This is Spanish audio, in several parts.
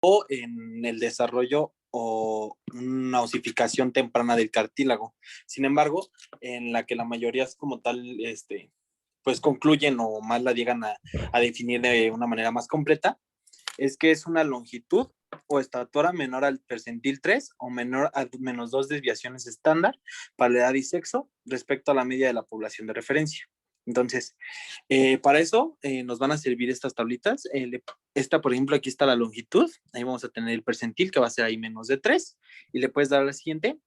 o en el desarrollo o una osificación temprana del cartílago. Sin embargo, en la que la mayoría es como tal, pues concluyen o más la llegan a definir de una manera más completa, es que es una longitud o estatura menor al percentil 3 o menor a menos 2 desviaciones estándar para la edad y sexo respecto a la media de la población de referencia. Entonces, para eso nos van a servir estas tablitas. Esta, por ejemplo, aquí está la longitud. Ahí vamos a tener el percentil, que va a ser ahí menos de 3. Y le puedes dar a la siguiente.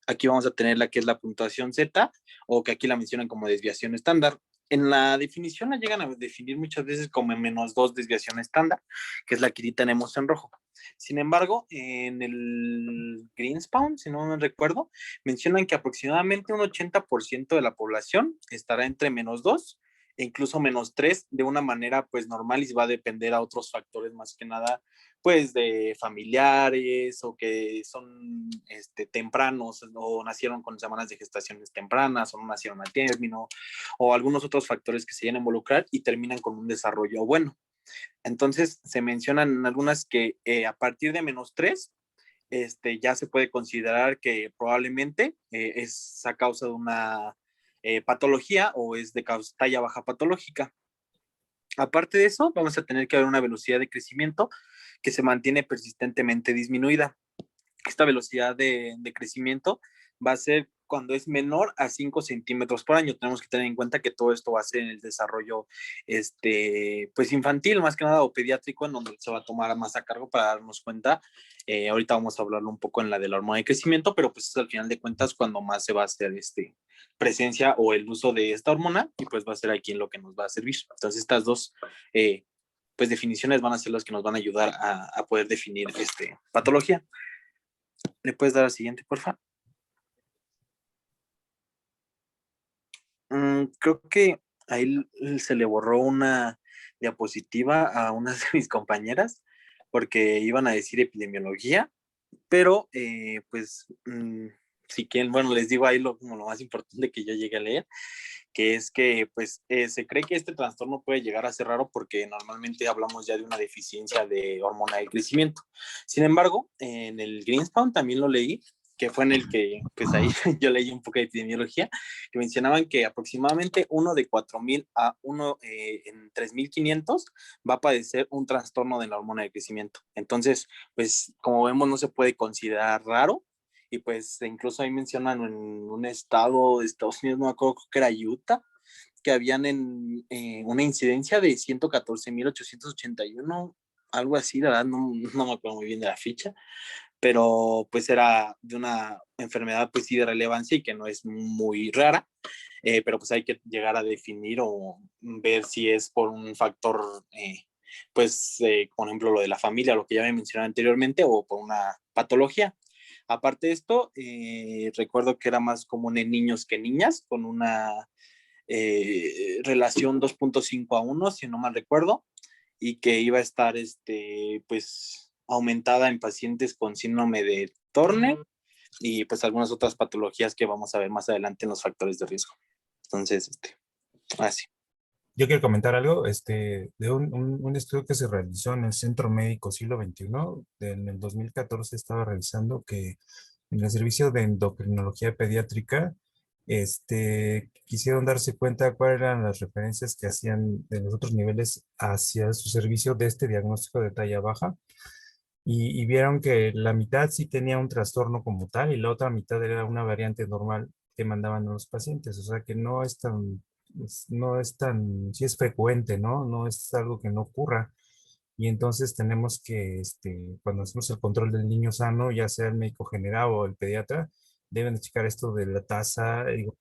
Aquí vamos a tener la que es la puntuación Z, o que aquí la mencionan como desviación estándar. En la definición la llegan a definir muchas veces como menos 2 desviación estándar, que es la que aquí tenemos en rojo. Sin embargo, en el Greenspan, si no me recuerdo, mencionan que aproximadamente un 80% de la población estará entre menos 2 e incluso menos 3 de una manera pues normal, y va a depender a otros factores más que nada pues de familiares o que son tempranos o nacieron con semanas de gestaciones tempranas o no nacieron a término o algunos otros factores que se llegan a involucrar y terminan con un desarrollo bueno. Entonces se mencionan algunas que a partir de menos 3 ya se puede considerar que probablemente es a causa de una patología o es de talla baja patológica. Aparte de eso, vamos a tener que haber una velocidad de crecimiento que se mantiene persistentemente disminuida. Esta velocidad de crecimiento va a ser cuando es menor a 5 centímetros por año. Tenemos que tener en cuenta que todo esto va a ser en el desarrollo pues infantil, más que nada, o pediátrico, en donde se va a tomar más a cargo para darnos cuenta. Ahorita vamos a hablarlo un poco en la de la hormona de crecimiento, pero pues es al final de cuentas cuando más se va a hacer presencia o el uso de esta hormona, y pues va a ser aquí en lo que nos va a servir. Entonces estas dos pues definiciones van a ser las que nos van a ayudar a poder definir patología. ¿Le puedes dar al siguiente, por favor? Creo que ahí se le borró una diapositiva a una de mis compañeras porque iban a decir epidemiología, pero pues si quieren, bueno, les digo ahí como lo más importante que yo llegué a leer, que es que pues se cree que este trastorno puede llegar a ser raro porque normalmente hablamos ya de una deficiencia de hormona del crecimiento. Sin embargo, en el Greenspan también lo leí, que fue en el que pues ahí yo leí un poco de epidemiología, que mencionaban que aproximadamente uno de 4,000 a uno en 3,500 va a padecer un trastorno de la hormona de crecimiento. Entonces, pues como vemos, no se puede considerar raro, y pues incluso ahí mencionan en un estado de Estados Unidos, no me acuerdo, creo que era Utah, que habían una incidencia de 114,881, algo así, la verdad no me acuerdo muy bien de la ficha, pero pues era de una enfermedad pues sí de relevancia y que no es muy rara, pero pues hay que llegar a definir o ver si es por un factor, por ejemplo, lo de la familia, lo que ya me mencioné anteriormente, o por una patología. Aparte de esto, recuerdo que era más común en niños que en niñas, con una relación 2,5 a 1, si no mal recuerdo, y que iba a estar pues aumentada en pacientes con síndrome de Turner y pues algunas otras patologías que vamos a ver más adelante en los factores de riesgo. Entonces, así. Yo quiero comentar algo, de un estudio que se realizó en el Centro Médico Siglo XXI, en el 2014 estaba realizando que en el servicio de endocrinología pediátrica, quisieron darse cuenta cuáles eran las referencias que hacían de los otros niveles hacia su servicio de este diagnóstico de talla baja, y vieron que la mitad sí tenía un trastorno como tal y la otra mitad era una variante normal que mandaban a los pacientes. O sea que no es tan, no es tan, sí es frecuente, ¿no? No es algo que no ocurra. Y entonces tenemos que, cuando hacemos el control del niño sano, ya sea el médico general o el pediatra, deben de checar esto de la tasa, digo,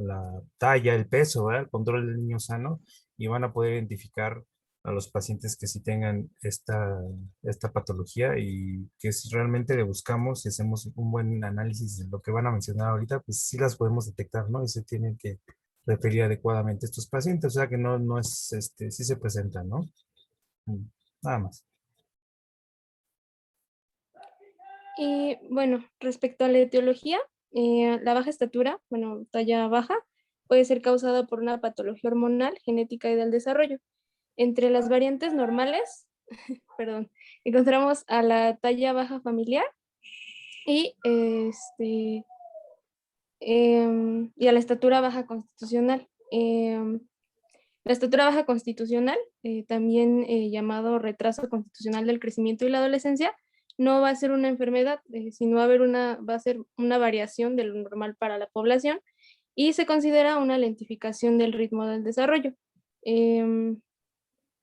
la talla, el peso, ¿verdad? El control del niño sano, y van a poder identificar a los pacientes que sí tengan esta patología, y que si realmente le buscamos y hacemos un buen análisis de lo que van a mencionar ahorita, pues sí las podemos detectar, ¿no? Y se tienen que referir adecuadamente a estos pacientes, o sea que no es, sí se presentan, ¿no? Mm, Nada más. Y bueno, respecto a la etiología, la baja estatura, bueno, talla baja, puede ser causada por una patología hormonal, genética y del desarrollo. Entre las variantes normales perdón, encontramos a la talla baja familiar y, y a la estatura baja constitucional. La estatura baja constitucional, también llamado retraso constitucional del crecimiento y la adolescencia, no va a ser una enfermedad, sino va a ser una variación de lo normal para la población y se considera una lentificación del ritmo del desarrollo. Em,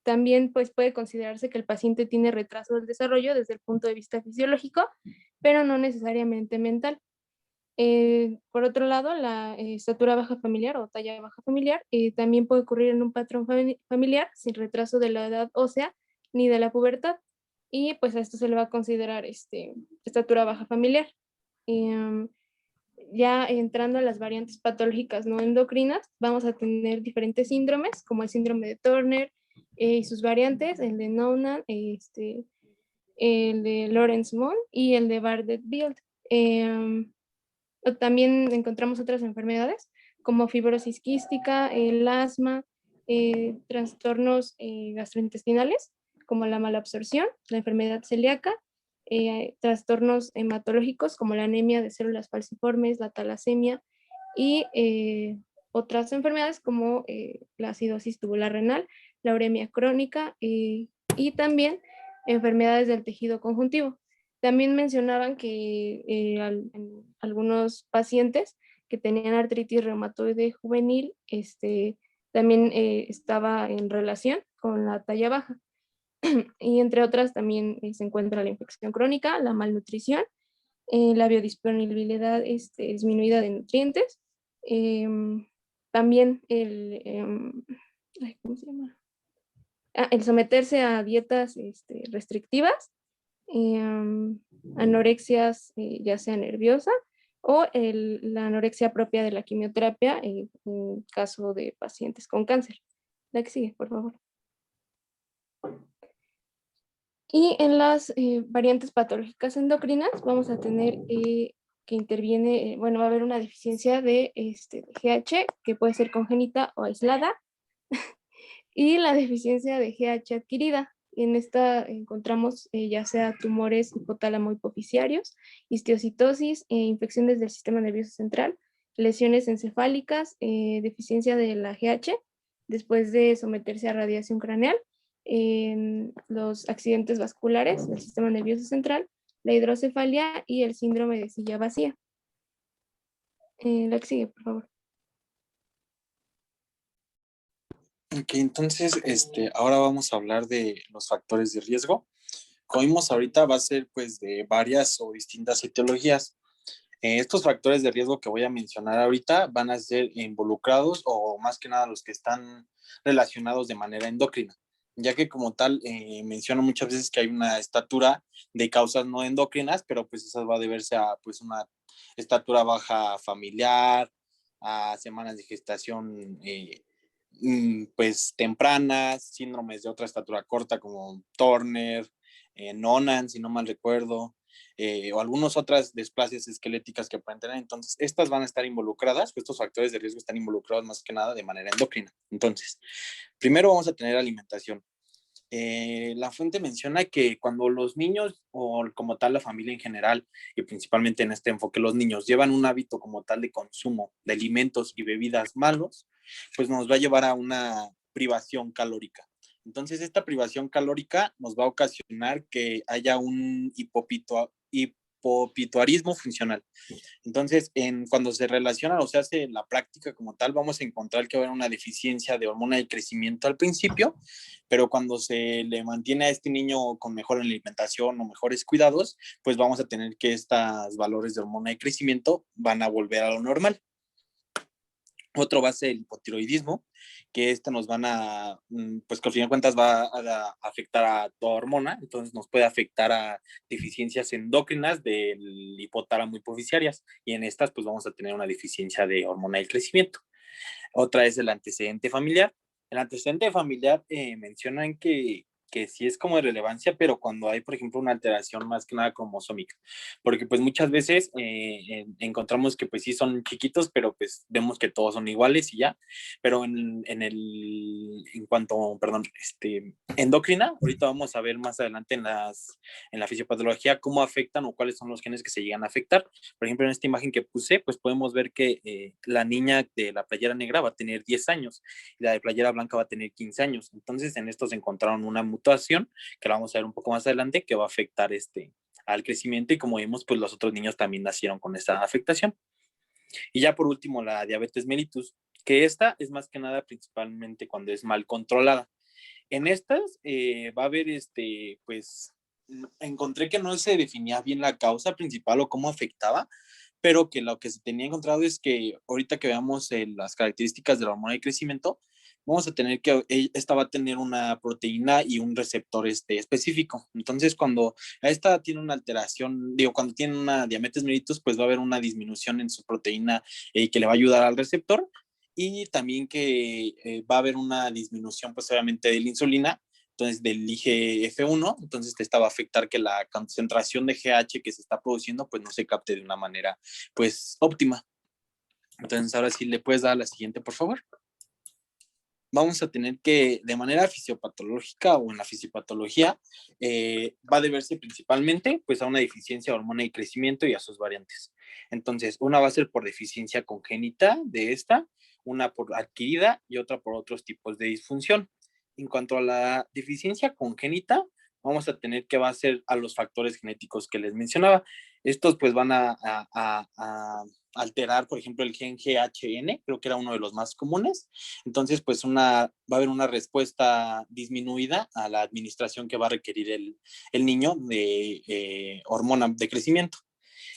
También pues, puede considerarse que el paciente tiene retraso del desarrollo desde el punto de vista fisiológico, pero no necesariamente mental. Por otro lado, la estatura baja familiar o talla baja familiar también puede ocurrir en un patrón familiar sin retraso de la edad ósea ni de la pubertad. Y pues a esto se le va a considerar estatura baja familiar. Em, ya entrando a las variantes patológicas no endocrinas, vamos a tener diferentes síndromes, como el síndrome de Turner y sus variantes, el de Noonan, el de Lawrence-Moon y el de Bardet-Bild. También encontramos otras enfermedades como fibrosis quística, el asma, trastornos gastrointestinales como la malabsorción, la enfermedad celíaca, trastornos hematológicos como la anemia de células falciformes, la talasemia y otras enfermedades como la acidosis tubular renal, la uremia crónica y también enfermedades del tejido conjuntivo. También mencionaban que en algunos pacientes que tenían artritis reumatoide juvenil, también estaba en relación con la talla baja. Y entre otras también se encuentra la infección crónica, la malnutrición, la biodisponibilidad disminuida de nutrientes, también ¿cómo se llama? El someterse a dietas restrictivas, anorexias ya sea nerviosa o la anorexia propia de la quimioterapia en caso de pacientes con cáncer. La que sigue, por favor. Y en las variantes patológicas endocrinas vamos a tener que interviene, bueno, va a haber una deficiencia de GH que puede ser congénita o aislada y la deficiencia de GH adquirida. En esta encontramos ya sea tumores hipotálamo hipofisiarios, histiocitosis, infecciones del sistema nervioso central, lesiones encefálicas, deficiencia de la GH después de someterse a radiación craneal, los accidentes vasculares del sistema nervioso central, la hidrocefalia y el síndrome de silla vacía. La que sigue, por favor. Ok, entonces, ahora vamos a hablar de los factores de riesgo. Como vimos ahorita, va a ser pues de varias o distintas etiologías. Estos factores de riesgo que voy a mencionar ahorita van a ser involucrados o más que nada los que están relacionados de manera endocrina, ya que como tal menciono muchas veces que hay una estatura de causas no endocrinas, pero pues eso va a deberse a pues una estatura baja familiar, a semanas de gestación pues tempranas, síndromes de otra estatura corta como Turner, Noonan, si no mal recuerdo, o algunas otras displasias esqueléticas que pueden tener. Entonces, estas van a estar involucradas, estos factores de riesgo están involucrados más que nada de manera endocrina. Entonces, primero vamos a tener alimentación. La fuente menciona que cuando los niños o como tal la familia en general y principalmente en este enfoque los niños llevan un hábito como tal de consumo de alimentos y bebidas malos, pues nos va a llevar a una privación calórica. Entonces esta privación calórica nos va a ocasionar que haya un hipopituarismo funcional. Entonces, cuando se relaciona o se hace la práctica como tal, vamos a encontrar que va a haber una deficiencia de hormona de crecimiento al principio, pero cuando se le mantiene a este niño con mejor alimentación o mejores cuidados, pues vamos a tener que estos valores de hormona de crecimiento van a volver a lo normal. Otro va a ser el hipotiroidismo, que nos van a, pues que al final de cuentas va a afectar a toda hormona, entonces nos puede afectar a deficiencias endócrinas del hipotálamo hipofisiarias, y en estas pues vamos a tener una deficiencia de hormona del crecimiento. Otra es el antecedente familiar. El antecedente familiar mencionan que que sí es como de relevancia, pero cuando hay, por ejemplo, una alteración más que nada cromosómica, porque pues muchas veces encontramos que pues sí son chiquitos, pero pues vemos que todos son iguales y ya, pero en cuanto, perdón, endocrina, ahorita vamos a ver más adelante en la fisiopatología cómo afectan o cuáles son los genes que se llegan a afectar. Por ejemplo, en esta imagen que puse, pues podemos ver que la niña de la playera negra va a tener 10 años y la de playera blanca va a tener 15 años. Entonces, en estos encontraron una mutación que la vamos a ver un poco más adelante que va a afectar al crecimiento y como vimos, pues los otros niños también nacieron con esa afectación. Y ya por último, la diabetes mellitus, que esta es más que nada principalmente cuando es mal controlada. En estas va a haber, pues, encontré que no se definía bien la causa principal o cómo afectaba, pero que lo que se tenía encontrado es que ahorita que veamos las características de la hormona de crecimiento, vamos a tener que esta va a tener una proteína y un receptor específico. Entonces, cuando esta tiene una alteración, digo, cuando tiene una diabetes mellitus, pues va a haber una disminución en su proteína que le va a ayudar al receptor y también que va a haber una disminución, pues obviamente, de la insulina, entonces del IGF-1, entonces esta va a afectar que la concentración de GH que se está produciendo, pues no se capte de una manera, pues, óptima. Entonces, ahora sí le puedes dar la siguiente, por favor. Vamos a tener que, de manera fisiopatológica o en la fisiopatología, va a deberse principalmente pues, a una deficiencia de hormona de crecimiento y a sus variantes. Entonces, una va a ser por deficiencia congénita de esta, una por adquirida y otra por otros tipos de disfunción. En cuanto a la deficiencia congénita, vamos a tener que va a ser a los factores genéticos que les mencionaba. Estos pues van a alterar, por ejemplo, el gen GHN, creo que era uno de los más comunes. Entonces, pues va a haber una respuesta disminuida a la administración que va a requerir el niño de hormona de crecimiento.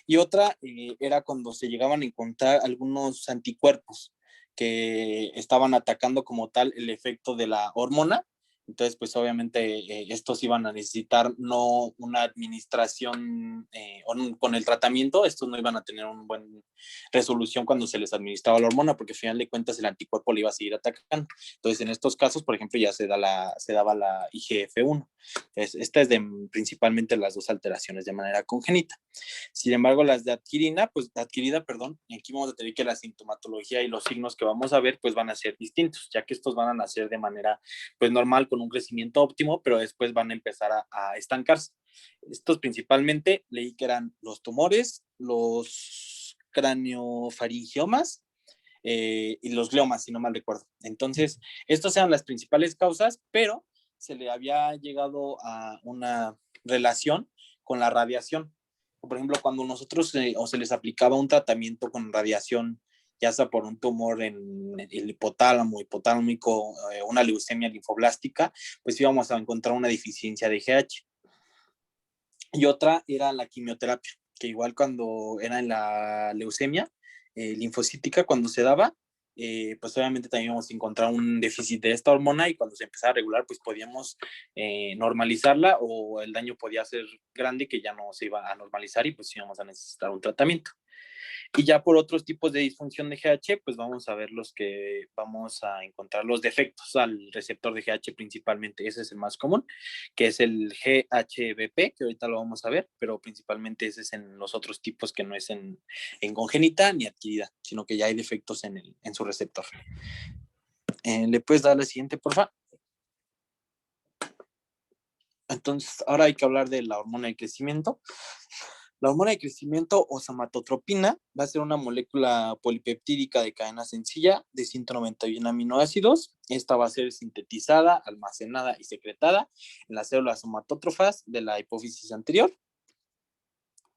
Y otra era cuando se llegaban a encontrar algunos anticuerpos que estaban atacando como tal el efecto de la hormona. Entonces, pues obviamente estos iban a necesitar no una administración con el tratamiento, estos no iban a tener una buena resolución cuando se les administraba la hormona, porque al final de cuentas el anticuerpo le iba a seguir atacando. Entonces, en estos casos, por ejemplo, ya se daba la IGF-1. Entonces, esta es principalmente las dos alteraciones de manera congénita. Sin embargo, las de adquirida, perdón, aquí vamos a tener que la sintomatología y los signos que vamos a ver, pues van a ser distintos, ya que estos van a nacer de manera, pues normal, con un crecimiento óptimo, pero después van a empezar a estancarse. Estos principalmente leí que eran los tumores, los craneofaringiomas y los gliomas, si no mal recuerdo. Entonces, estas eran las principales causas, pero se le había llegado a una relación con la radiación. Por ejemplo, cuando nosotros o se les aplicaba un tratamiento con radiación, ya sea por un tumor en el hipotálámico, una leucemia linfoblástica, pues íbamos a encontrar una deficiencia de GH. Y otra era la quimioterapia, que igual cuando era en la leucemia linfocítica, cuando se daba, pues obviamente también íbamos a encontrar un déficit de esta hormona y cuando se empezaba a regular, pues podíamos normalizarla o el daño podía ser grande que ya no se iba a normalizar y pues íbamos a necesitar un tratamiento. Y ya por otros tipos de disfunción de GH, pues vamos a ver los que vamos a encontrar los defectos al receptor de GH principalmente. Ese es el más común, que es el GHBP, que ahorita lo vamos a ver, pero principalmente ese es en los otros tipos que no es en congénita ni adquirida, sino que ya hay defectos en su receptor. ¿Le puedes dar la siguiente, por favor? Entonces, ahora hay que hablar de la hormona de crecimiento. La hormona de crecimiento o somatotropina va a ser una molécula polipeptídica de cadena sencilla de 191 aminoácidos. Esta va a ser sintetizada, almacenada y secretada en las células somatótrofas de la hipófisis anterior.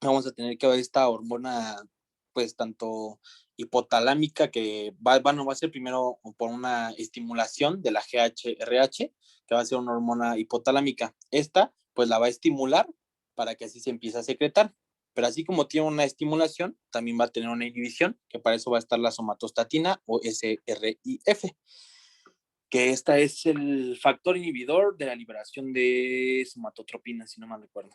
Vamos a tener que ver esta hormona, pues tanto hipotalámica, que va a ser primero por una estimulación de la GHRH, que va a ser una hormona hipotalámica. Esta, pues la va a estimular para que así se empiece a secretar. Pero así como tiene una estimulación, también va a tener una inhibición, que para eso va a estar la somatostatina o SRIF, que esta es el factor inhibidor de la liberación de somatotropina, si no mal recuerdo.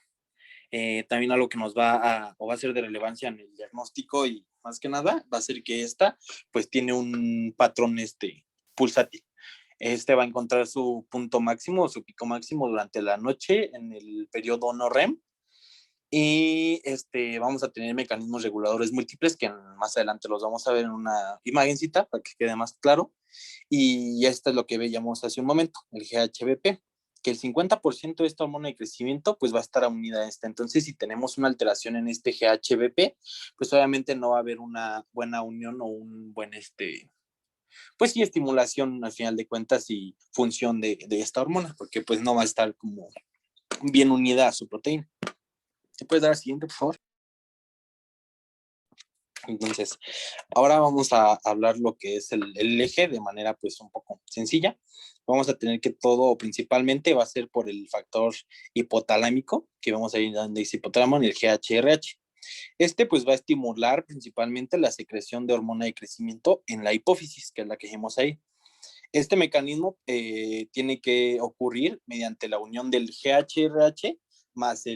También algo que nos va a ser de relevancia en el diagnóstico y más que nada va a ser que esta pues tiene un patrón pulsátil. Este va a encontrar su punto máximo o su pico máximo durante la noche en el periodo no REM. Y vamos a tener mecanismos reguladores múltiples que más adelante los vamos a ver en una imagencita para que quede más claro. Y esto es lo que veíamos hace un momento, el GHBP, que el 50% de esta hormona de crecimiento pues va a estar unida a esta. Entonces, si tenemos una alteración en este GHBP, pues obviamente no va a haber una buena unión o un buen, pues sí, estimulación al final de cuentas y función de esta hormona, porque pues no va a estar como bien unida a su proteína. ¿Te puedes dar al siguiente, por favor? Entonces, ahora vamos a hablar lo que es el eje de manera pues un poco sencilla. Vamos a tener que todo principalmente va a ser por el factor hipotalámico, que vamos a ir dando ese hipotálamo en el GHRH. Pues va a estimular principalmente la secreción de hormona de crecimiento en la hipófisis, que es la que vemos ahí. Este mecanismo tiene que ocurrir mediante la unión del GHRH más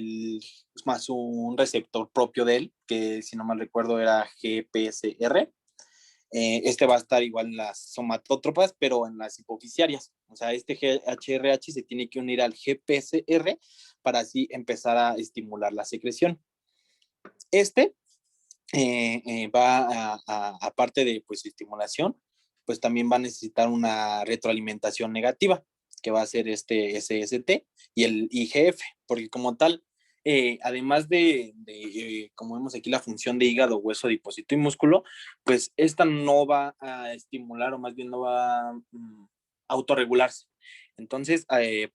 un receptor propio de él, que si no mal recuerdo era GPSR. Va a estar igual en las somatótropas, pero en las hipofisiarias. O sea, este GHRH se tiene que unir al GPSR para así empezar a estimular la secreción. Aparte de pues estimulación, pues también va a necesitar una retroalimentación negativa, que va a ser este SST y el IGF, porque como tal, además como vemos aquí, la función de hígado, hueso, adipocito y músculo, pues esta no va a estimular, o más bien no va a autorregularse. Entonces,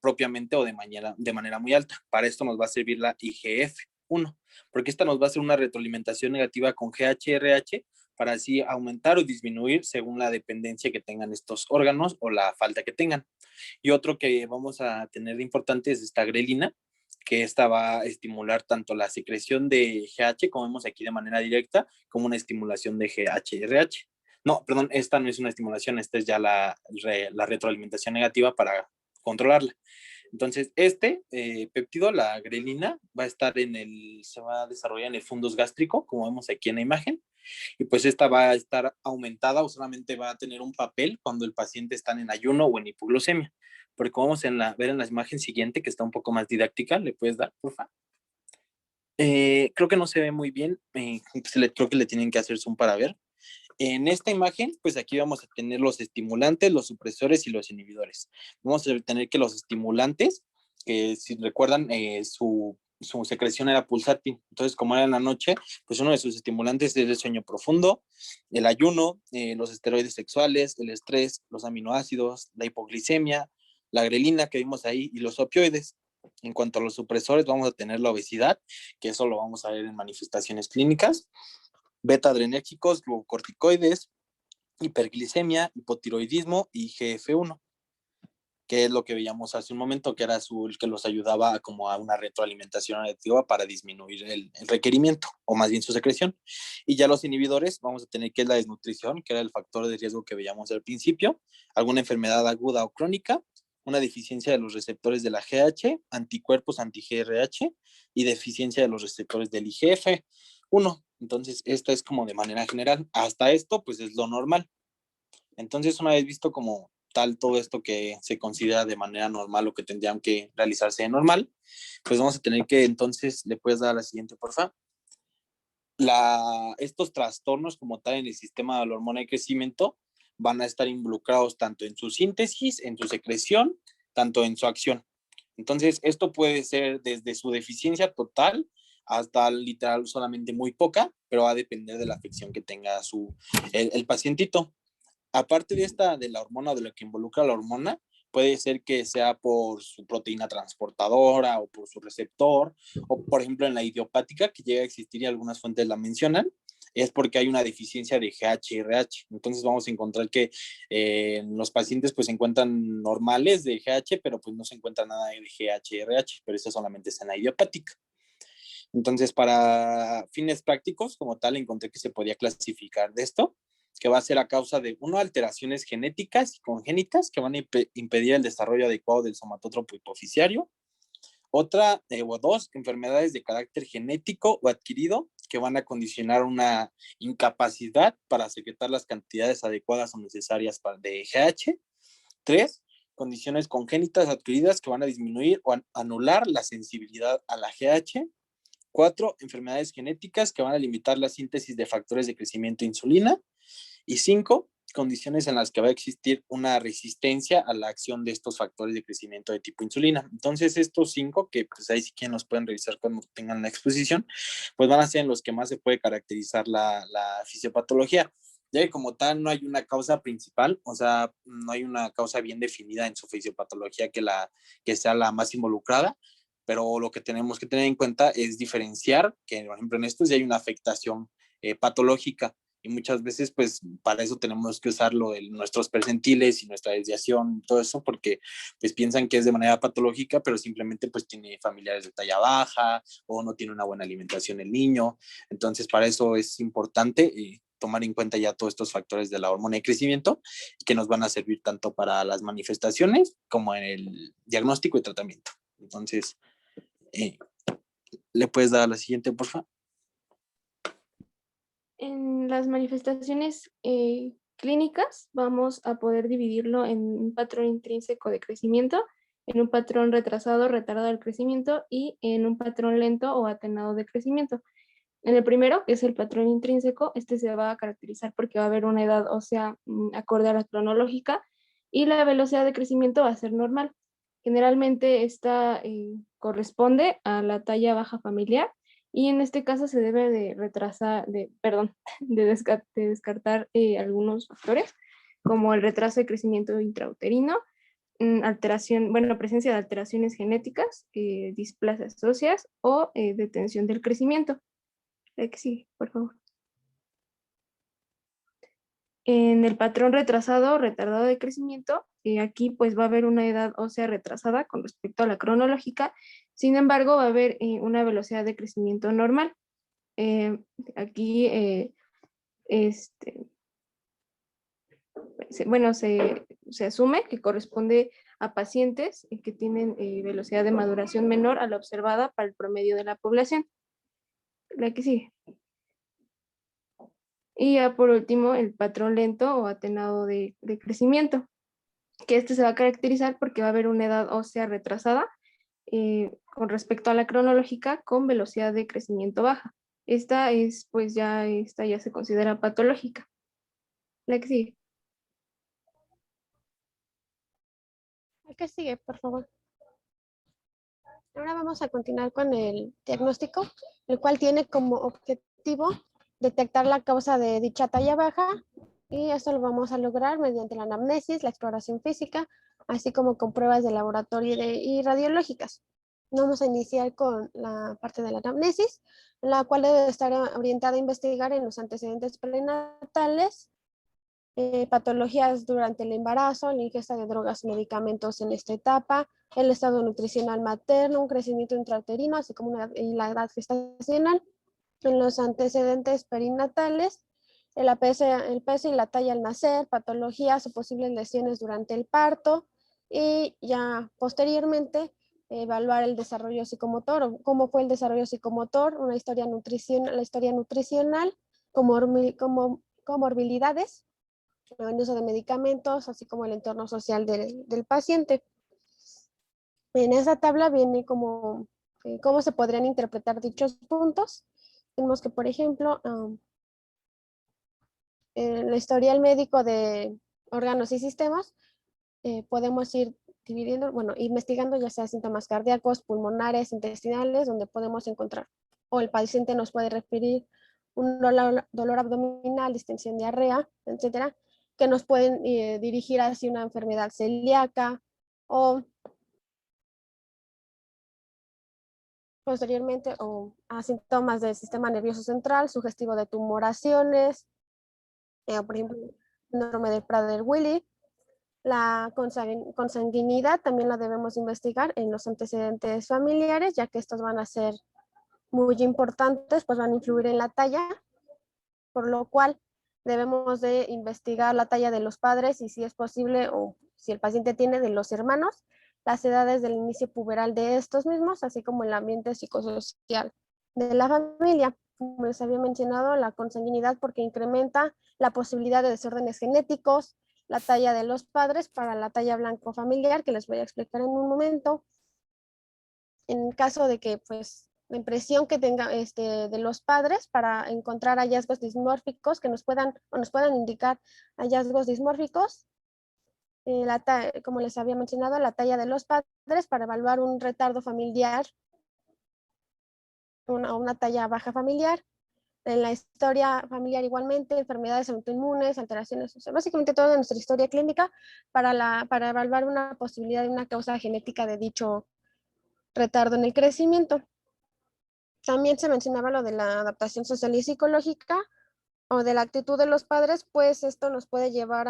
propiamente o de manera muy alta. Para esto nos va a servir la IGF-1, porque esta nos va a hacer una retroalimentación negativa con GHRH para así aumentar o disminuir según la dependencia que tengan estos órganos o la falta que tengan. Y otro que vamos a tener de importante es esta grelina, que esta va a estimular tanto la secreción de GH, como vemos aquí de manera directa, como una estimulación de GHRH. No, perdón, esta no es una estimulación, esta es ya la retroalimentación negativa para controlarla. Entonces, péptido, la grelina, se va a desarrollar en el fundus gástrico, como vemos aquí en la imagen, y pues esta va a estar aumentada o solamente va a tener un papel cuando el paciente está en ayuno o en hipoglucemia. Porque como vamos ver en la imagen siguiente, que está un poco más didáctica, ¿le puedes dar, por favor? Creo que no se ve muy bien, creo que le tienen que hacer zoom para ver. En esta imagen, pues aquí vamos a tener los estimulantes, los supresores y los inhibidores. Vamos a tener que los estimulantes, que si recuerdan, su secreción era pulsátil. Entonces, como era en la noche, pues uno de sus estimulantes es el sueño profundo, el ayuno, los esteroides sexuales, el estrés, los aminoácidos, la hipoglicemia, la grelina que vimos ahí y los opioides. En cuanto a los supresores, vamos a tener la obesidad, que eso lo vamos a ver en manifestaciones clínicas, beta-adrenérgicos, glucocorticoides, hiperglicemia, hipotiroidismo y GF1, que es lo que veíamos hace un momento, que era el que los ayudaba como a una retroalimentación aditiva para disminuir el requerimiento, o más bien su secreción. Y ya los inhibidores, vamos a tener que es la desnutrición, que era el factor de riesgo que veíamos al principio, alguna enfermedad aguda o crónica, una deficiencia de los receptores de la GH, anticuerpos anti-GRH y deficiencia de los receptores del IGF-1. Entonces, esta es como de manera general. Hasta esto, pues es lo normal. Entonces, una vez visto como tal todo esto que se considera de manera normal o que tendrían que realizarse de normal, pues vamos a tener que entonces, le puedes dar a la siguiente, por favor. Estos trastornos como tal en el sistema de la hormona de crecimiento van a estar involucrados tanto en su síntesis, en su secreción, tanto en su acción. Entonces, esto puede ser desde su deficiencia total hasta literal solamente muy poca, pero va a depender de la afección que tenga el pacientito. Aparte de la hormona, de lo que involucra la hormona, puede ser que sea por su proteína transportadora o por su receptor, o por ejemplo en la idiopática, que llega a existir y algunas fuentes la mencionan, es porque hay una deficiencia de GHRH. Entonces vamos a encontrar que los pacientes pues se encuentran normales de GH, pero pues no se encuentra nada de GHRH, pero eso solamente es en la idiopática. Entonces, para fines prácticos, como tal, encontré que se podía clasificar de esto, que va a ser a causa de, uno, alteraciones genéticas y congénitas que van a impedir el desarrollo adecuado del somatótropo hipofisiario. Otra, o dos, enfermedades de carácter genético o adquirido que van a condicionar una incapacidad para secretar las cantidades adecuadas o necesarias de GH. 3, condiciones congénitas adquiridas que van a disminuir o anular la sensibilidad a la GH. 4, enfermedades genéticas que van a limitar la síntesis de factores de crecimiento de insulina. Y 5, condiciones en las que va a existir una resistencia a la acción de estos factores de crecimiento de tipo insulina. Entonces, estos 5, que pues ahí sí que los pueden revisar cuando tengan la exposición, pues van a ser en los que más se puede caracterizar la fisiopatología. Ya que como tal no hay una causa principal, o sea, no hay una causa bien definida en su fisiopatología que sea la más involucrada, pero lo que tenemos que tener en cuenta es diferenciar que, por ejemplo, en estos ya hay una afectación patológica, y muchas veces pues para eso tenemos que usar nuestros percentiles y nuestra desviación, todo eso, porque pues piensan que es de manera patológica, pero simplemente pues tiene familiares de talla baja o no tiene una buena alimentación el niño. Entonces para eso es importante tomar en cuenta ya todos estos factores de la hormona de crecimiento, que nos van a servir tanto para las manifestaciones como en el diagnóstico y tratamiento. Entonces, ¿le puedes dar a la siguiente, por favor? En las manifestaciones clínicas vamos a poder dividirlo en un patrón intrínseco de crecimiento, en un patrón retrasado, retardado del crecimiento y en un patrón lento o atenuado de crecimiento. En el primero, que es el patrón intrínseco, este se va a caracterizar porque va a haber una edad ósea acorde a la cronológica y la velocidad de crecimiento va a ser normal. Generalmente esta corresponde a la talla baja familiar y en este caso se debe de retrasar, de descartar algunos factores como el retraso de crecimiento intrauterino, presencia de alteraciones genéticas, displasias óseas o detención del crecimiento. Sí, por favor. En el patrón retrasado o retardado de crecimiento, aquí pues va a haber una edad ósea retrasada con respecto a la cronológica, sin embargo va a haber una velocidad de crecimiento normal. Aquí, se asume que corresponde a pacientes que tienen velocidad de maduración menor a la observada para el promedio de la población. La que sigue. Y ya por último, el patrón lento o atenuado de crecimiento, que este se va a caracterizar porque va a haber una edad ósea retrasada con respecto a la cronológica con velocidad de crecimiento baja. Esta ya se considera patológica. La que sigue. ¿El que sigue, por favor? Ahora vamos a continuar con el diagnóstico, el cual tiene como objetivo detectar la causa de dicha talla baja, y esto lo vamos a lograr mediante la anamnesis, la exploración física, así como con pruebas de laboratorio y radiológicas. Vamos a iniciar con la parte de la anamnesis, la cual debe estar orientada a investigar en los antecedentes prenatales, patologías durante el embarazo, la ingesta de drogas y medicamentos en esta etapa, el estado nutricional materno, un crecimiento intrauterino, así como la edad gestacional, en los antecedentes perinatales, el peso y la talla al nacer, patologías o posibles lesiones durante el parto, y ya posteriormente evaluar el desarrollo psicomotor, o cómo fue el desarrollo psicomotor, la historia nutricional, comorbilidades, el uso de medicamentos, así como el entorno social del paciente. En esa tabla viene como cómo se podrían interpretar dichos puntos. Tenemos que, por ejemplo, el historial médico de órganos y sistemas, podemos ir dividiendo, investigando ya sea síntomas cardíacos, pulmonares, intestinales, donde podemos encontrar, o el paciente nos puede referir un dolor abdominal, distensión, diarrea, etcétera, que nos pueden dirigir hacia una enfermedad celíaca o posteriormente o a síntomas del sistema nervioso central, sugestivo de tumoraciones, por ejemplo, síndrome de Prader-Willi. La consanguinidad también la debemos investigar en los antecedentes familiares, ya que estos van a ser muy importantes, pues van a influir en la talla, por lo cual debemos de investigar la talla de los padres y si es posible o si el paciente tiene de los hermanos, las edades del inicio puberal de estos mismos, así como el ambiente psicosocial de la familia. Como les había mencionado, la consanguinidad porque incrementa la posibilidad de desórdenes genéticos, la talla de los padres para la talla blanco familiar, que les voy a explicar en un momento. En caso de que, pues, la impresión que tenga de los padres para encontrar hallazgos dismórficos que nos puedan indicar hallazgos dismórficos, como les había mencionado, la talla de los padres para evaluar un retardo familiar, una talla baja familiar. En la historia familiar igualmente, enfermedades autoinmunes, alteraciones, o sea, básicamente toda nuestra historia clínica para evaluar una posibilidad de una causa genética de dicho retardo en el crecimiento. También se mencionaba lo de la adaptación social y psicológica o de la actitud de los padres, pues esto nos puede llevar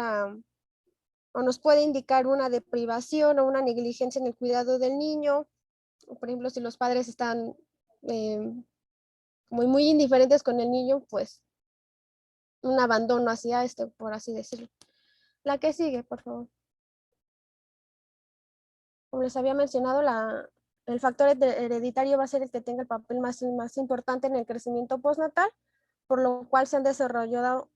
o nos puede indicar una deprivación o una negligencia en el cuidado del niño. O, por ejemplo, si los padres están muy indiferentes con el niño, pues un abandono hacia por así decirlo. La que sigue, por favor. Como les había mencionado, el factor hereditario va a ser el que tenga el papel más importante en el crecimiento postnatal, por lo cual se han desarrollado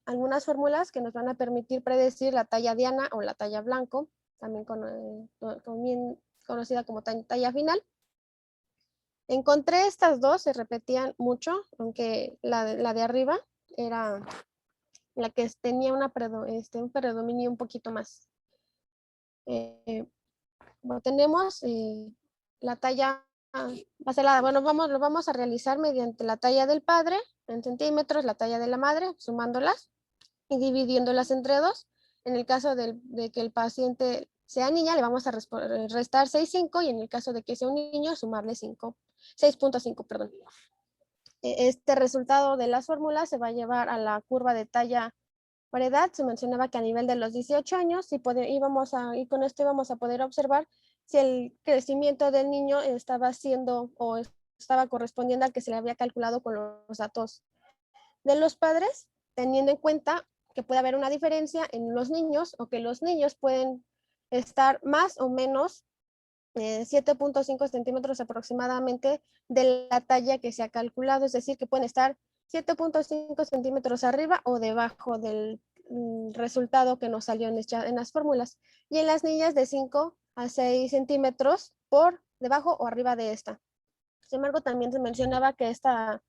algunas fórmulas que nos van a permitir predecir la talla diana o la talla blanco, también conocida como talla final. Encontré estas dos, se repetían mucho, aunque la de arriba era la que tenía un predominio un poquito más. Bueno, tenemos la talla parcelada. Bueno, lo vamos a realizar mediante la talla del padre en centímetros, la talla de la madre, sumándolas y dividiéndolas entre 2. En el caso de que el paciente sea niña, le vamos a restar 6.5 y en el caso de que sea un niño, sumarle 6.5, perdón. Este resultado de las fórmulas se va a llevar a la curva de talla por edad. Se mencionaba que a nivel de los 18 años, y con esto íbamos a poder observar si el crecimiento del niño estaba correspondiendo al que se le había calculado con los datos de los padres, teniendo en cuenta que puede haber una diferencia en los niños o que los niños pueden estar más o menos 7.5 centímetros aproximadamente de la talla que se ha calculado, es decir, que pueden estar 7.5 centímetros arriba o debajo del resultado que nos salió en las fórmulas. Y en las niñas de 5 a 6 centímetros por debajo o arriba de esta. Sin embargo, también se mencionaba que esta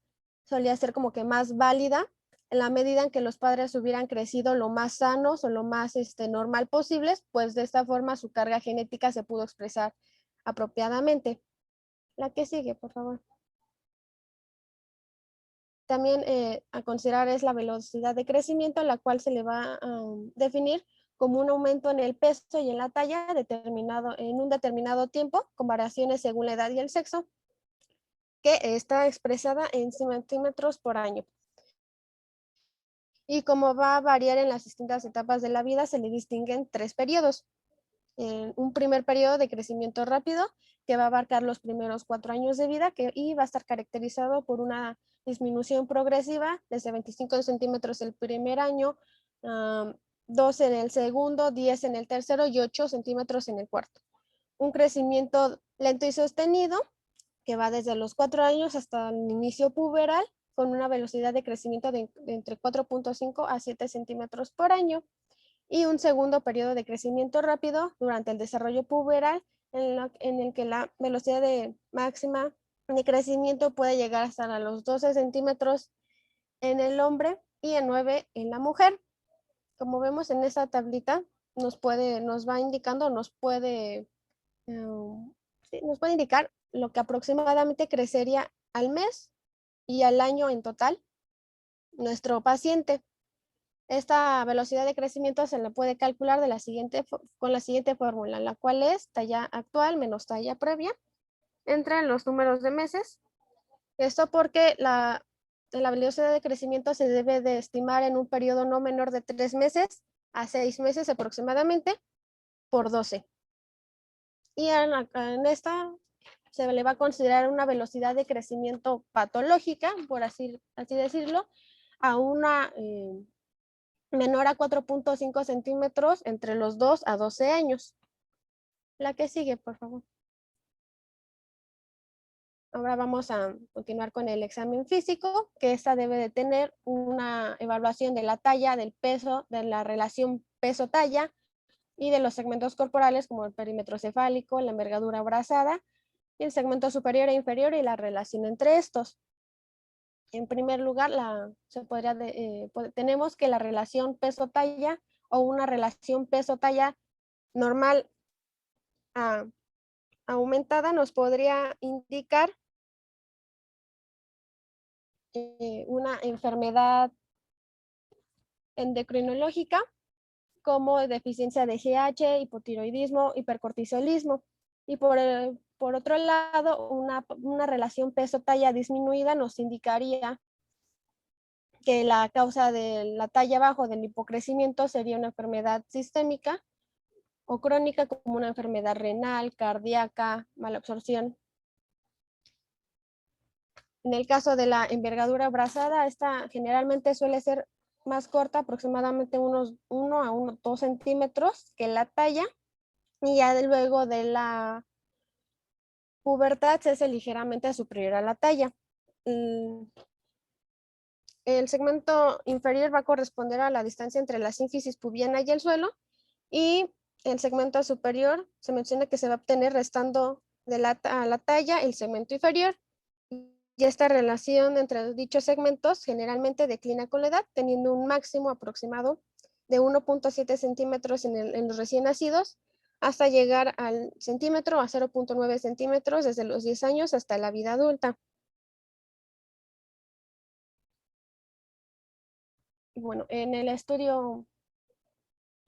solía ser como que más válida en la medida en que los padres hubieran crecido lo más sanos o lo más normal posibles, pues de esta forma su carga genética se pudo expresar apropiadamente. La que sigue, por favor. También a considerar es la velocidad de crecimiento, la cual se le va a definir como un aumento en el peso y en la talla en un determinado tiempo, con variaciones según la edad y el sexo, que está expresada en centímetros por año. Y como va a variar en las distintas etapas de la vida, se le distinguen 3 periodos. Un primer periodo de crecimiento rápido, que va a abarcar los primeros 4 años de vida, y va a estar caracterizado por una disminución progresiva desde 25 centímetros el primer año, 12 en el segundo, 10 en el tercero y 8 centímetros en el cuarto. Un crecimiento lento y sostenido, que va desde los 4 años hasta el inicio puberal, con una velocidad de crecimiento de entre 4.5 a 7 centímetros por año. Y un segundo periodo de crecimiento rápido durante el desarrollo puberal, en el que la velocidad máxima de crecimiento puede llegar hasta los 12 centímetros en el hombre y en 9 en la mujer. Como vemos en esta tablita, nos va indicando, nos puede indicar lo que aproximadamente crecería al mes y al año en total nuestro paciente. Esta velocidad de crecimiento se la puede calcular con la siguiente fórmula, la cual es talla actual menos talla previa entre los números de meses. Esto porque la velocidad de crecimiento se debe de estimar en un periodo no menor de 3 meses a 6 meses aproximadamente por 12. Y en esta se le va a considerar una velocidad de crecimiento patológica, por así decirlo, a una menor a 4.5 centímetros entre los 2 a 12 años. La que sigue, por favor. Ahora vamos a continuar con el examen físico, que esta debe de tener una evaluación de la talla, del peso, de la relación peso-talla y de los segmentos corporales como el perímetro cefálico, la envergadura abrazada y el segmento superior e inferior y la relación entre estos. En primer lugar, tenemos que la relación peso-talla o una relación peso-talla normal aumentada nos podría indicar una enfermedad endocrinológica como deficiencia de GH, hipotiroidismo, hipercortisolismo. Y por otro lado, una relación peso-talla disminuida nos indicaría que la causa de la talla bajo del hipocrecimiento sería una enfermedad sistémica o crónica como una enfermedad renal, cardíaca, malabsorción. En el caso de la envergadura abrazada, esta generalmente suele ser más corta, aproximadamente unos 1 a 2 centímetros que la talla, y ya luego de la pubertad se hace ligeramente superior a la talla. El segmento inferior va a corresponder a la distancia entre la sínfisis pubiana y el suelo, y el segmento superior se menciona que se va a obtener restando a la talla el segmento inferior. Y esta relación entre dichos segmentos generalmente declina con la edad, teniendo un máximo aproximado de 1.7 centímetros en los recién nacidos, hasta llegar al centímetro a 0.9 centímetros desde los 10 años hasta la vida adulta. Bueno, en el estudio,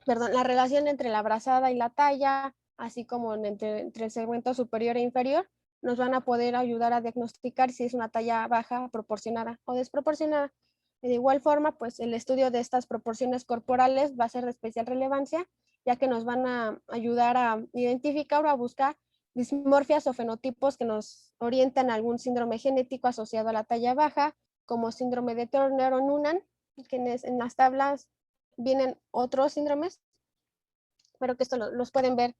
la relación entre la abrazada y la talla, así como entre el segmento superior e inferior, nos van a poder ayudar a diagnosticar si es una talla baja, proporcionada o desproporcionada. De igual forma, pues el estudio de estas proporciones corporales va a ser de especial relevancia, ya que nos van a ayudar a identificar o a buscar dismorfias o fenotipos que nos orientan a algún síndrome genético asociado a la talla baja, como síndrome de Turner o Noonan, que en las tablas vienen otros síndromes, pero que esto los pueden ver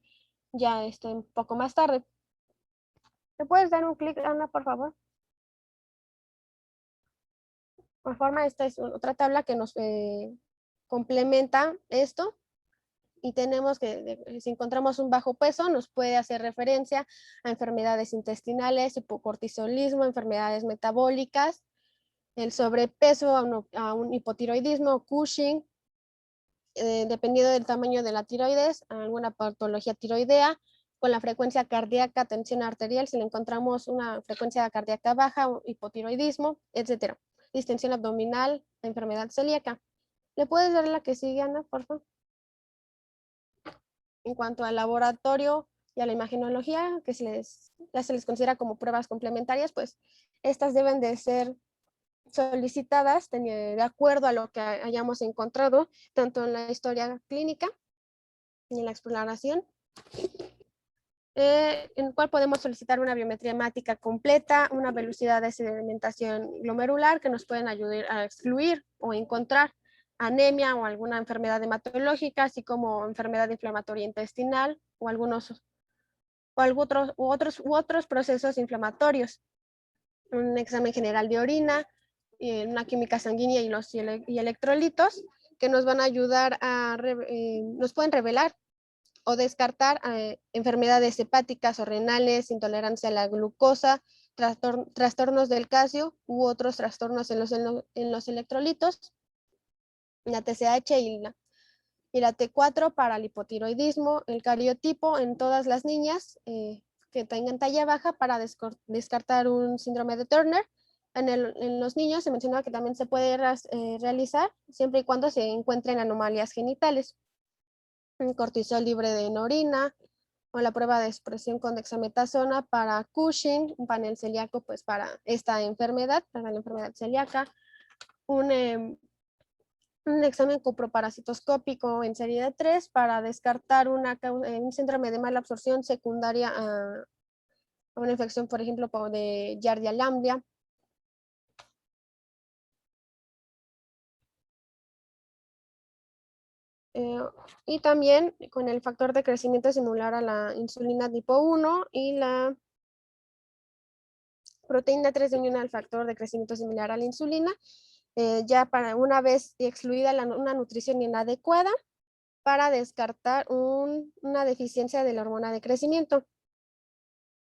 ya un poco más tarde. ¿Me puedes dar un clic, Ana, por favor? Por forma, esta es otra tabla que nos complementa esto. Y tenemos que, si encontramos un bajo peso, nos puede hacer referencia a enfermedades intestinales, hipocortisolismo, enfermedades metabólicas, el sobrepeso, a un hipotiroidismo, Cushing, dependiendo del tamaño de la tiroides, alguna patología tiroidea, con la frecuencia cardíaca, tensión arterial, si le encontramos una frecuencia cardíaca baja, hipotiroidismo, etcétera. Distensión abdominal, enfermedad celíaca. ¿Le puedes dar la que sigue, Ana, por favor? En cuanto al laboratorio y a la imagenología, que ya se les considera como pruebas complementarias, pues estas deben de ser solicitadas de acuerdo a lo que hayamos encontrado, tanto en la historia clínica y en la exploración, en el cual podemos solicitar una biometría hemática completa, una velocidad de sedimentación glomerular que nos pueden ayudar a excluir o encontrar anemia o alguna enfermedad hematológica, así como enfermedad inflamatoria intestinal o otros procesos inflamatorios. Un examen general de orina, una química sanguínea y electrolitos que nos van a ayudar nos pueden revelar o descartar enfermedades hepáticas o renales, intolerancia a la glucosa, trastornos del calcio u otros trastornos en los electrolitos, la TSH y la T4 para el hipotiroidismo, el cariotipo en todas las niñas que tengan talla baja para descartar un síndrome de Turner. En los niños se mencionaba que también se puede realizar siempre y cuando se encuentren anomalías genitales. Un cortisol libre de orina, o la prueba de expresión con dexametasona para Cushing, un panel celíaco pues para esta enfermedad, para la enfermedad celíaca, un examen coproparasitoscópico en serie de 3 para descartar un síndrome de mala absorción secundaria a una infección, por ejemplo, de Giardia lamblia. Y también con el factor de crecimiento similar a la insulina tipo 1 y la proteína 3 de unión al factor de crecimiento similar a la insulina, ya para una vez excluida una nutrición inadecuada, para descartar una deficiencia de la hormona de crecimiento.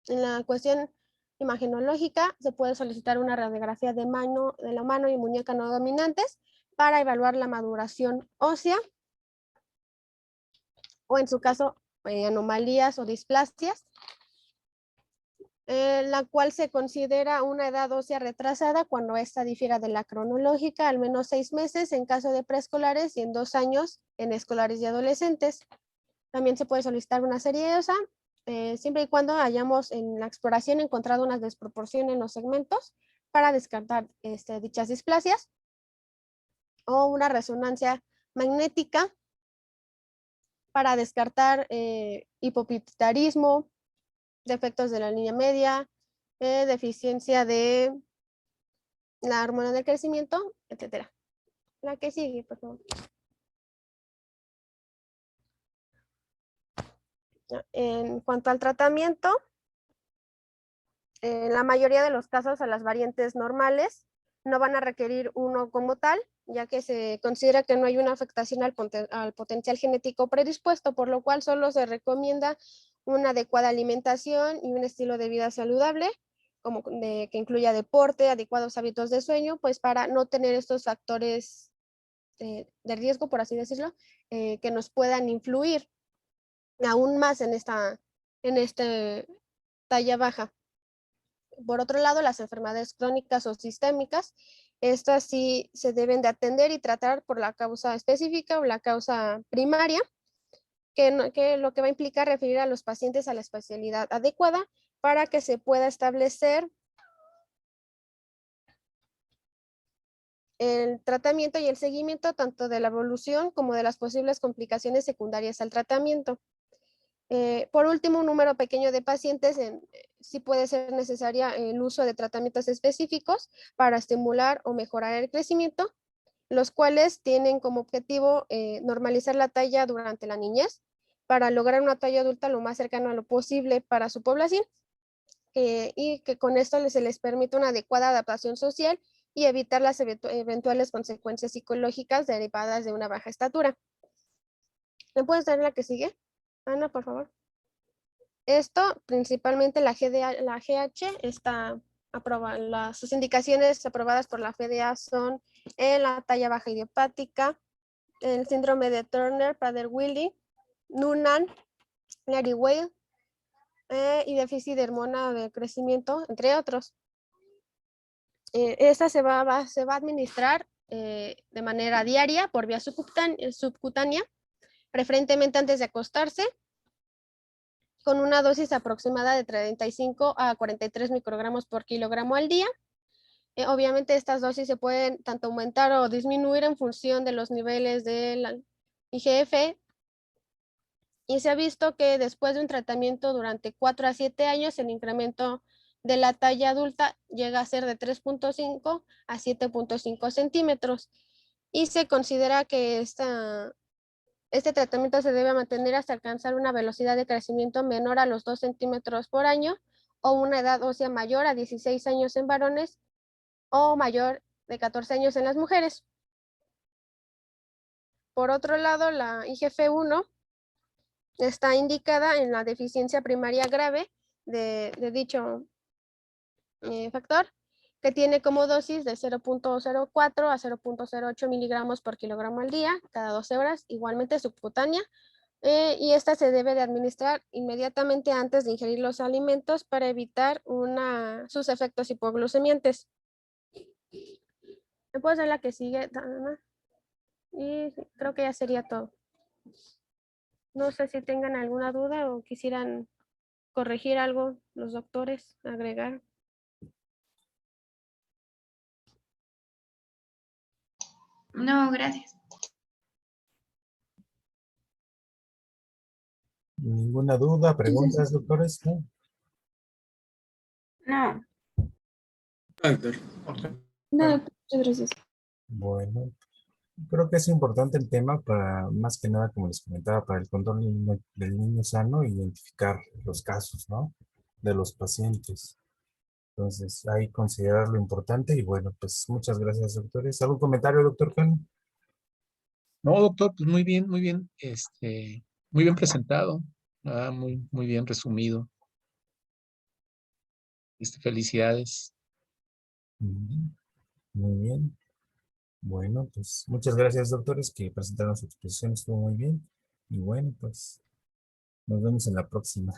En la cuestión imagenológica se puede solicitar una radiografía de la mano y muñeca no dominantes para evaluar la maduración ósea o en su caso anomalías o displasias, la cual se considera una edad ósea retrasada cuando esta difiera de la cronológica al menos 6 meses en caso de preescolares y en 2 años en escolares y adolescentes. También se puede solicitar una serie ósea siempre y cuando hayamos en la exploración encontrado una desproporción en los segmentos para descartar dichas displasias, o una resonancia magnética para descartar hipopituitarismo, defectos de la línea media, deficiencia de la hormona del crecimiento, etcétera. La que sigue, por favor. En cuanto al tratamiento, en la mayoría de los casos a las variantes normales no van a requerir uno como tal, ya que se considera que no hay una afectación al potencial genético predispuesto, por lo cual solo se recomienda una adecuada alimentación y un estilo de vida saludable, que incluya deporte, adecuados hábitos de sueño, pues para no tener estos factores de riesgo, por así decirlo, que nos puedan influir aún más en esta talla baja. Por otro lado, las enfermedades crónicas o sistémicas, estas sí se deben de atender y tratar por la causa específica o la causa primaria, que lo que va a implicar referir a los pacientes a la especialidad adecuada para que se pueda establecer el tratamiento y el seguimiento tanto de la evolución como de las posibles complicaciones secundarias al tratamiento. Por último, un número pequeño de pacientes sí puede ser necesaria el uso de tratamientos específicos para estimular o mejorar el crecimiento, los cuales tienen como objetivo normalizar la talla durante la niñez para lograr una talla adulta lo más cercano a lo posible para su población, y que con esto se les permite una adecuada adaptación social y evitar las eventuales consecuencias psicológicas derivadas de una baja estatura. ¿Me puedes dar la que sigue? Ana, por favor. Esto, principalmente la GH, está aprobada. Sus indicaciones aprobadas por la FDA son la talla baja idiopática, el síndrome de Turner, Prader-Willi, Noonan, Lary-Weill, y déficit de hormona de crecimiento, entre otros. Esta se va a administrar de manera diaria por vía subcutánea, preferentemente antes de acostarse, con una dosis aproximada de 35 a 43 microgramos por kilogramo al día. Obviamente estas dosis se pueden tanto aumentar o disminuir en función de los niveles del IGF, y se ha visto que después de un tratamiento durante 4 a 7 años, el incremento de la talla adulta llega a ser de 3.5 a 7.5 centímetros, y se considera que este tratamiento se debe mantener hasta alcanzar una velocidad de crecimiento menor a los 2 centímetros por año o una edad ósea mayor a 16 años en varones o mayor de 14 años en las mujeres. Por otro lado, la IGF-1 está indicada en la deficiencia primaria grave de dicho factor, que tiene como dosis de 0.04 a 0.08 miligramos por kilogramo al día, cada 12 horas, igualmente subcutánea, y esta se debe de administrar inmediatamente antes de ingerir los alimentos para evitar sus efectos hipoglucemiantes. ¿Me puedes dar la que sigue, Dana? Y creo que ya sería todo. No sé si tengan alguna duda o quisieran corregir algo los doctores, agregar. No, gracias. ¿Ninguna duda, preguntas, doctores? ¿No? No. Doctor. No, muchas gracias. Bueno, creo que es importante el tema para, más que nada, como les comentaba, para el control del niño sano, identificar los casos, ¿no? De los pacientes. Entonces, hay que considerar lo importante y bueno, pues muchas gracias, doctores. ¿Algún comentario, doctor Cano? No, doctor, pues muy bien, muy bien presentado, muy bien resumido. Felicidades. Muy bien. Bueno, pues muchas gracias, doctores, que presentaron su exposición, estuvo muy bien. Y bueno, pues nos vemos en la próxima.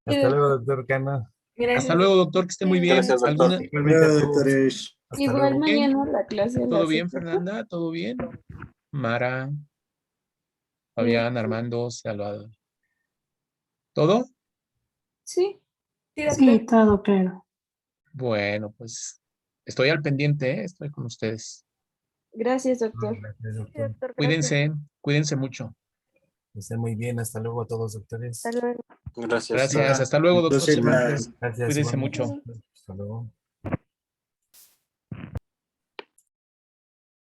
Hasta luego, doctor Cano. Hasta Gracias. luego, doctor, que esté muy bien. Gracias, doctor. ¿Alguna? Igualmente a Gracias, todos. doctores. Hasta Igual luego. mañana la clase a ¿Todo las bien, 7. Fernanda? ¿Todo bien? Mara, Fabián, Armando, Salvador. ¿Todo? Sí, sí, doctor. Sí, todo claro. Bueno, pues estoy al pendiente, ¿eh? Estoy con ustedes. Gracias, doctor. Gracias, Sí, doctor. doctor, gracias. Cuídense mucho. Que estén muy bien. Hasta luego a todos, doctores. Hasta luego. Gracias. Gracias, hasta luego, doctor. Entonces, Igualmente. Gracias. Cuídense igualmente. mucho. Hasta luego.